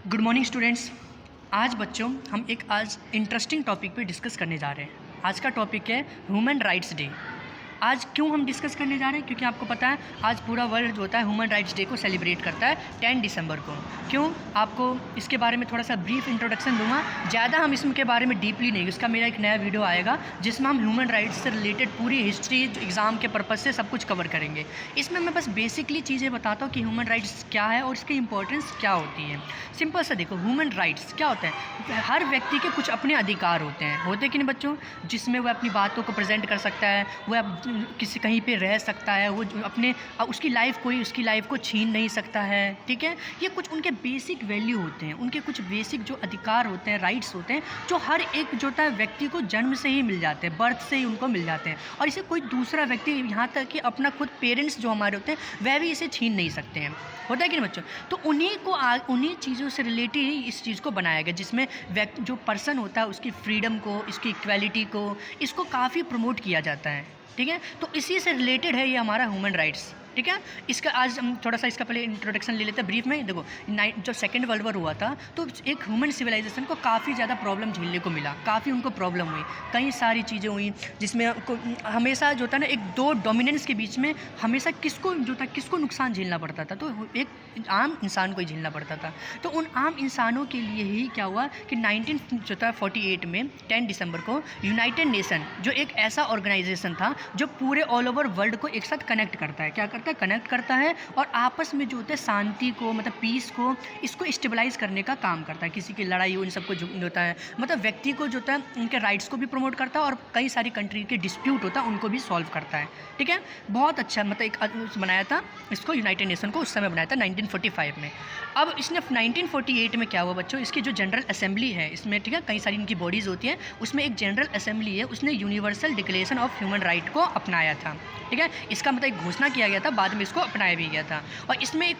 Good morning students. आज बच्चों हम एक इंटरेस्टिंग टॉपिक पे डिस्कस करने जा रहे हैं। आज का टॉपिक है ह्यूमन राइट्स डे। आज क्यों हम डिस्कस करने जा रहे हैं? क्योंकि आपको पता है आज पूरा वर्ल्ड जो होता है ह्यूमन राइट्स डे को सेलिब्रेट करता है 10 दिसंबर को। क्यों? आपको इसके बारे में थोड़ा सा ब्रीफ इंट्रोडक्शन दूंगा। ज़्यादा हम इसके बारे में डीपली नहीं, उसका मेरा एक नया वीडियो आएगा जिसमें हम ह्यूमन राइट्स से रिलेटेड पूरी हिस्ट्री एग्ज़ाम के पर्पज़ से सब कुछ कवर करेंगे। इसमें मैं बस बेसिकली चीज़ें बताता हूँ कि ह्यूमन राइट्स क्या है और इसकी इंपॉर्टेंस क्या होती है। सिंपल सा देखो, ह्यूमन राइट्स क्या होता है? हर व्यक्ति के कुछ अपने अधिकार होते कि नहीं बच्चों, जिसमें वह अपनी बातों को प्रेजेंट कर सकता है, वह किसी कहीं पे रह सकता है, वो अपने उसकी लाइफ कोई उसकी लाइफ को छीन नहीं सकता है। ठीक है, ये कुछ उनके बेसिक वैल्यू होते हैं, उनके कुछ बेसिक जो अधिकार होते हैं, राइट्स होते हैं, जो हर एक जो होता है व्यक्ति को जन्म से ही मिल जाते हैं, बर्थ से ही उनको मिल जाते हैं। और इसे कोई दूसरा व्यक्ति, यहाँ तक कि अपना खुद पेरेंट्स जो हमारे होते हैं वह भी इसे छीन नहीं सकते हैं। होता है कि नहीं बच्चों? तो उन्हीं चीज़ों से रिलेटेड ही इस चीज़ को बनाया गया, जिसमें व्यक्ति जो पर्सन होता है उसकी फ्रीडम को, इसकी इक्वालिटी को, इसको काफ़ी प्रमोट किया जाता है। ठीक है, तो इसी से रिलेटेड है ये हमारा ह्यूमन राइट्स। ठीक है, इसका आज हम थोड़ा सा इसका पहले इंट्रोडक्शन ले लेते हैं ब्रीफ में। देखो, जो सेकेंड वर्ल्ड वॉर हुआ था तो एक ह्यूमन सिविलाइजेशन को काफ़ी ज़्यादा प्रॉब्लम झेलने को मिला, काफ़ी उनको प्रॉब्लम हुई, कई सारी चीज़ें हुई, जिसमें हमेशा जो था ना एक दो डोमिनेंस के बीच में हमेशा किसको नुकसान झेलना पड़ता था, तो एक आम इंसान को ही झेलना पड़ता था। तो उन आम इंसानों के लिए ही क्या हुआ कि 1948 में 10 दिसंबर को यूनाइटेड नेशन, जो एक ऐसा ऑर्गेनाइजेशन था जो पूरे ऑल ओवर वर्ल्ड को एक साथ कनेक्ट करता है, क्या कनेक्ट करता है और आपस में जो होता है शांति को, मतलब पीस को, इसको स्टेबलाइज करने का काम करता है। किसी की लड़ाई हो, इन सबको जो होता है, मतलब व्यक्ति को जो होता है उनके राइट्स को भी प्रमोट करता है और कई सारी कंट्री के डिस्प्यूट होता है उनको भी सॉल्व करता है। ठीक है, बहुत अच्छा, मतलब एक बनाया था इसको, यूनाइटेड नेशन को उस समय बनाया था 1945 में। अब इसने 1948 में क्या हुआ बच्चों, इसकी जो जनरल असेंबली है इसमें, ठीक है, कई सारी इनकी बॉडीज़ होती हैं, उसमें एक जनरल असेंबली है, उसने universal declaration of human right को अपनाया था। ठीक है, इसका मतलब एक घोषणा किया गया था, बाद में इसको अपनाया भी गया था। और इसमें एक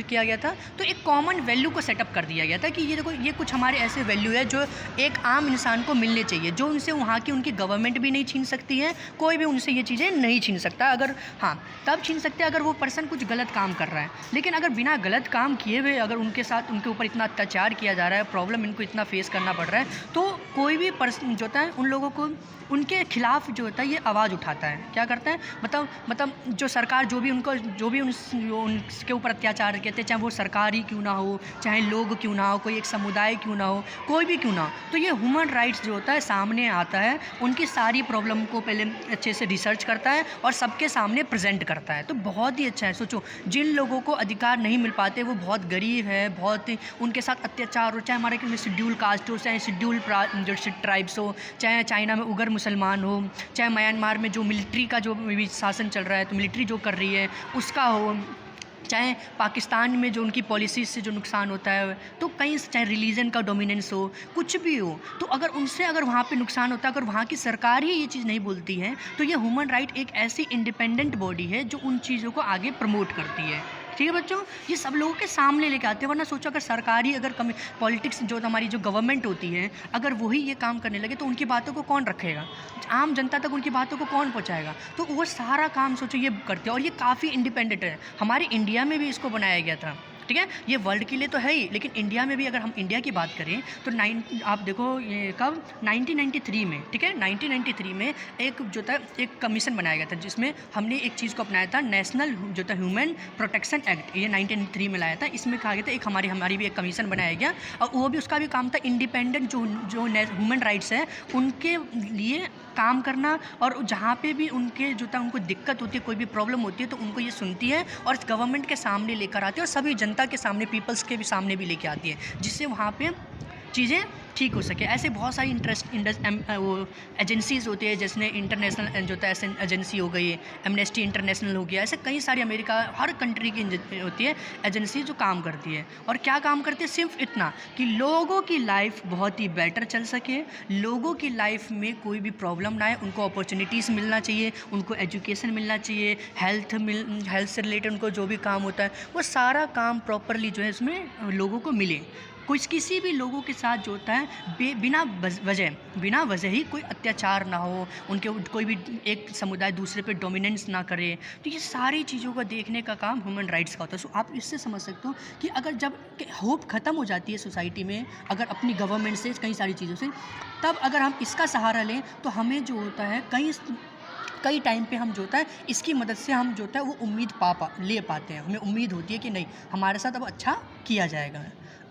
किया गया था, तो एक कॉमन वैल्यू को सेटअप कर दिया गया था कि ये देखो, ये कुछ हमारे ऐसे वैल्यू है जो एक आम इंसान को मिलने चाहिए, जो उनसे वहाँ की उनकी गवर्नमेंट भी नहीं छीन सकती है, कोई भी उनसे ये चीज़ें नहीं छीन सकता। अगर हाँ, तब छीन सकते हैं अगर वो पर्सन कुछ गलत काम कर रहा है, लेकिन अगर बिना गलत काम किए हुए अगर उनके ऊपर इतना अत्याचार किया जा रहा है, प्रॉब्लम इनको इतना फेस करना पड़ रहा है, तो कोई भी पर्सन जो होता है उन लोगों को उनके खिलाफ जो होता है ये आवाज़ उठाता है। क्या करता है, मतलब जो सरकार जो भी उनके ऊपर अत्याचार करते हैं, चाहे वो सरकार ही क्यों ना हो, चाहे लोग क्यों ना हो, कोई एक समुदाय क्यों ना हो, कोई भी क्यों ना हो, तो ये ह्यूमन राइट्स जो होता है सामने आता है, उनकी सारी प्रॉब्लम को पहले अच्छे से रिसर्च करता है और सबके सामने प्रेजेंट करता है। तो बहुत ही अच्छा है। सोचो, जिन लोगों को अधिकार नहीं मिल पाते, वो बहुत गरीब है, बहुत उनके साथ अत्याचार हो, चाहे हमारे शेड्यूल कास्ट हो, चाहे शेड्यूल जो ट्राइब्स हो, चाहे चाइना में उगर मुसलमान हो, चाहे म्यांमार में जो मिलिट्री का जो भी शासन चल रहा है, तो मिलिट्री जो कर रही है उसका हो, चाहे पाकिस्तान में जो उनकी पॉलिसीज से जो नुकसान होता है, तो कहीं चाहे रिलीजन का डोमिनेंस हो, कुछ भी हो, तो अगर वहाँ पे नुकसान होता है, अगर वहाँ की सरकार ही ये चीज़ नहीं बोलती है, तो ये ह्यूमन राइट एक ऐसी इंडिपेंडेंट बॉडी है जो उन चीज़ों को आगे प्रमोट करती है। ठीक है बच्चों, ये सब लोगों के सामने लेके आते हैं। वरना सोचो, अगर सरकारी पॉलिटिक्स जो हमारी जो गवर्नमेंट होती है, अगर वही ये काम करने लगे तो उनकी बातों को कौन रखेगा, आम जनता तक उनकी बातों को कौन पहुंचाएगा? तो वो सारा काम सोचो ये करते हैं और ये काफ़ी इंडिपेंडेंट है। हमारे इंडिया में भी इसको बनाया गया था। ठीक है, ये वर्ल्ड के लिए तो है ही, लेकिन इंडिया में भी अगर हम इंडिया की बात करें तो आप देखो ये कब 1993 में, ठीक है, 1993 में एक जो था एक कमीशन बनाया गया था, जिसमें हमने एक चीज़ को अपनाया था, नेशनल जो था ह्यूमन प्रोटेक्शन एक्ट, ये 1993 में लाया था। इसमें कहा गया था एक हमारी भी एक कमीशन बनाया गया और वो भी उसका भी काम था इंडिपेंडेंट जो ह्यूमन राइट्स है उनके लिए काम करना, और जहाँ पे भी उनके जो था उनको दिक्कत होती है, कोई भी प्रॉब्लम होती है, तो उनको ये सुनती है और गवर्नमेंट के सामने लेकर आती है और सभी जनता के सामने, पीपल्स के भी सामने भी लेके आती है, जिससे वहाँ पे चीज़ें ठीक हो सके। ऐसे बहुत सारी वो एजेंसीज़ होती है, जैसे इंटरनेशनल जो है एजेंसी हो गई, एमनेस्टी इंटरनेशनल हो गया, ऐसे कई सारी अमेरिका हर कंट्री की होती है एजेंसी जो काम करती है। और क्या काम करती है? सिर्फ इतना कि लोगों की लाइफ बहुत ही बेटर चल सके, लोगों की लाइफ में कोई भी प्रॉब्लम ना आए, उनको अपॉर्चुनिटीज़ मिलना चाहिए, उनको एजुकेशन मिलना चाहिए, हेल्थ से रिलेटेड उनको जो भी काम होता है वो सारा काम प्रॉपरली जो है इसमें लोगों को मिले। कोई किसी भी लोगों के साथ जो होता है बिना वजह ही कोई अत्याचार ना हो, उनके कोई भी एक समुदाय दूसरे पे डोमिनेंस ना करे। तो ये सारी चीज़ों को देखने का काम ह्यूमन राइट्स का होता है। सो आप इससे समझ सकते हो कि अगर जब होप ख़त्म हो जाती है सोसाइटी में, अगर अपनी गवर्नमेंट से कई सारी चीज़ों से, तब अगर हम इसका सहारा लें तो हमें जो होता है कई टाइम पे हम जो होता है इसकी मदद से हम जो होता है वो उम्मीद ले पाते हैं। हमें उम्मीद होती है कि नहीं, हमारे साथ अब अच्छा किया जाएगा।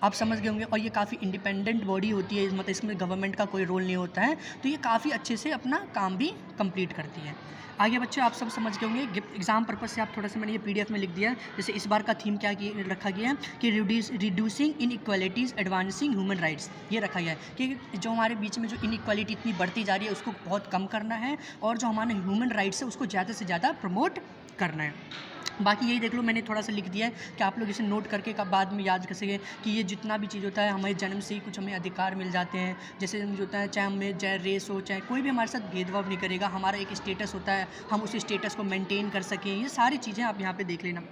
आप समझ गए होंगे। और ये काफ़ी इंडिपेंडेंट बॉडी होती है, मतलब इसमें गवर्नमेंट का कोई रोल नहीं होता है, तो ये काफ़ी अच्छे से अपना काम भी कंप्लीट करती है। आगे बच्चे आप सब समझ गए होंगे। एग्जाम पर्पज से आप थोड़ा सा मैंने ये PDF में लिख दिया है। जैसे इस बार का थीम क्या रखा गया है कि reducing inequalities advancing human rights, ये रखा गया है कि जो हमारे बीच में जो इनइक्वालिटी इतनी बढ़ती जा रही है उसको बहुत कम करना है, और जो हमारे ह्यूमन राइट्स है उसको ज़्यादा से ज़्यादा प्रमोट करना है। बाकी यही देख लो, मैंने थोड़ा सा लिख दिया है कि आप लोग इसे नोट करके बाद में याद कर सकें कि ये जितना भी चीज़ होता है हमें जन्म से ही कुछ हमें अधिकार मिल जाते हैं। जैसे जो होता है, चाहे हमें चाहे रेस हो, चाहे कोई भी हमारे साथ भेदभाव नहीं करेगा, हमारा एक स्टेटस होता है, हम उस स्टेटस को मेंटेन कर सकें। ये सारी चीज़ें आप यहाँ पे देख लेना।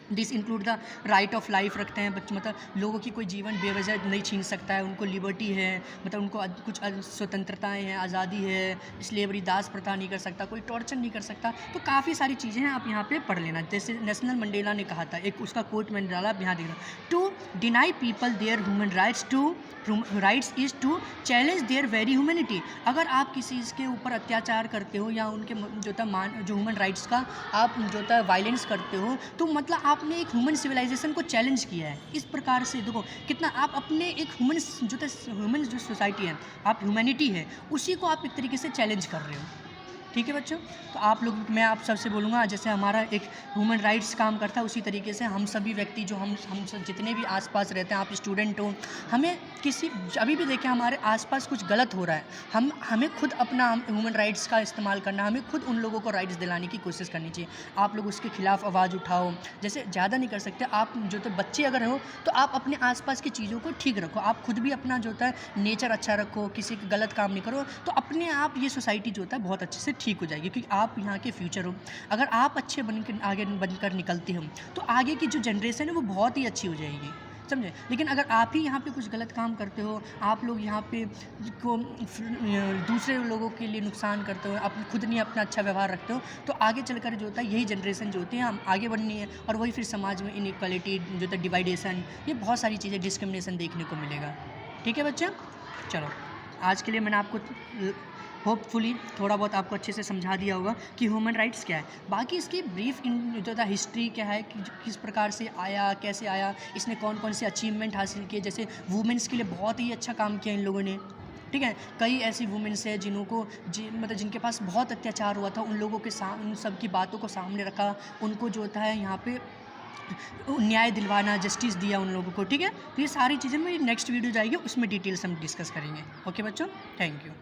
This include the right of life रखते हैं बच्चे, मतलब लोगों की कोई जीवन बेवजह नहीं छीन सकता है, उनको लिबर्टी है, मतलब उनको कुछ स्वतंत्रताएं हैं, आज़ादी है, स्लेवरी दास प्रथा नहीं कर सकता, कोई टॉर्चर नहीं कर सकता। तो काफ़ी सारी चीज़ें हैं, आप यहाँ पे पढ़ लेना। जैसे नेशनल मंडेला ने कहा था, एक उसका कोट मैंने डाला, आप यहाँ देखना, to deny people their human rights is to challenge their very humanity. अगर आप किसी के ऊपर अत्याचार करते हो या उनके जो ह्यूमन राइट्स का आप जो होता है वायलेंस करते हो, तो मतलब आपने एक ह्यूमन सिविलाइजेशन को चैलेंज किया है। इस प्रकार से देखो कितना आप अपने एक ह्यूमन जो सोसाइटी है, आप ह्यूमैनिटी है, उसी को आप एक तरीके से चैलेंज कर रहे हो। ठीक है बच्चों, तो आप लोग, मैं आप सबसे बोलूँगा, जैसे हमारा एक ह्यूमन राइट्स काम करता है, उसी तरीके से हम सभी व्यक्ति जो हम सब जितने भी आसपास रहते हैं, आप स्टूडेंट हो, हमें अभी भी देखें हमारे आसपास कुछ गलत हो रहा है, हमें खुद अपना ह्यूमन राइट्स का इस्तेमाल करना, हमें खुद उन लोगों को राइट्स दिलाने की कोशिश करनी चाहिए। आप लोग उसके खिलाफ आवाज़ उठाओ। जैसे ज़्यादा नहीं कर सकते आप, जो तो बच्चे अगर हो तो आप अपने आसपास की चीज़ों को ठीक रखो, आप खुद भी अपना जो होता है नेचर अच्छा रखो, किसी का गलत काम नहीं करो, तो अपने आप ये सोसाइटी जो होता है बहुत अच्छे से ठीक हो जाएगी, क्योंकि आप यहाँ के फ्यूचर हो। अगर आप अच्छे बनकर निकलते हो तो आगे की जो जनरेशन है वो बहुत ही अच्छी हो जाएगी, समझे। लेकिन अगर आप ही यहाँ पे कुछ गलत काम करते हो, आप लोग यहाँ पे को दूसरे लोगों के लिए नुकसान करते हो, आप खुद नहीं अपना अच्छा व्यवहार रखते हो, तो आगे चलकर जो होता है यही जनरेशन जो होती है हम आगे बढ़नी है, और वही फिर समाज में इनइक्वालिटी जो होता है, डिवाइडेशन, ये बहुत सारी चीज़ें, डिस्क्रिमिनेशन देखने को मिलेगा। ठीक है बच्चे, चलो आज के लिए मैंने आपको होपफुली थोड़ा बहुत आपको अच्छे से समझा दिया होगा कि ह्यूमन राइट्स क्या है। बाकी इसकी ब्रीफ जो था हिस्ट्री क्या है, कि किस प्रकार से आया, कैसे आया, इसने कौन कौन से अचीवमेंट हासिल किए। जैसे वुमेंस के लिए बहुत ही अच्छा काम किया इन लोगों ने, ठीक है। कई ऐसी वुमेंस है मतलब जिनके पास बहुत अत्याचार हुआ था, उन लोगों के उन सब की बातों को सामने रखा, उनको जो होता है यहाँ पे न्याय दिलवाना, जस्टिस दिया उन लोगों को, ठीक है। तो ये सारी चीज़ें मेरी नेक्स्ट वीडियो जाएगी, उसमें डिटेल्स हम डिस्कस करेंगे। ओके बच्चों, थैंक यू।